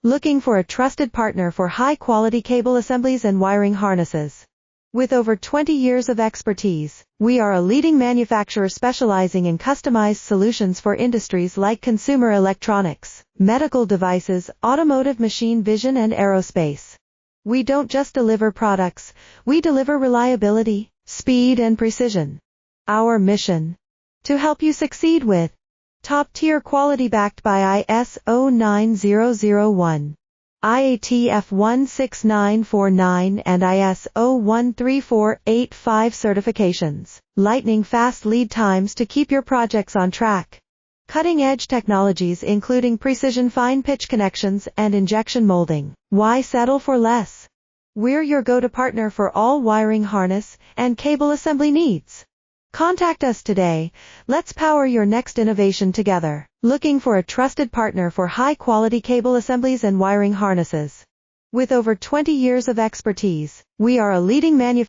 Looking for a trusted partner for high-quality cable assemblies and wiring harnesses. With over 20 years of expertise, we are a leading manufacturer specializing in customized solutions for industries like consumer electronics, medical devices, automotive machine vision and aerospace. We don't just deliver products, we deliver reliability, speed and precision. Our mission: to help you succeed with top-tier quality backed by ISO 9001, IATF 16949 and ISO 13485 certifications, lightning-fast lead times to keep your projects on track. Cutting-edge technologies including precision fine-pitch connections and injection molding. Why settle for less? We're your go-to partner for all wiring harness and cable assembly needs. Contact us today. Let's power your next innovation together. Looking for a trusted partner for high-quality cable assemblies and wiring harnesses. With over 20 years of expertise, we are a leading manufacturer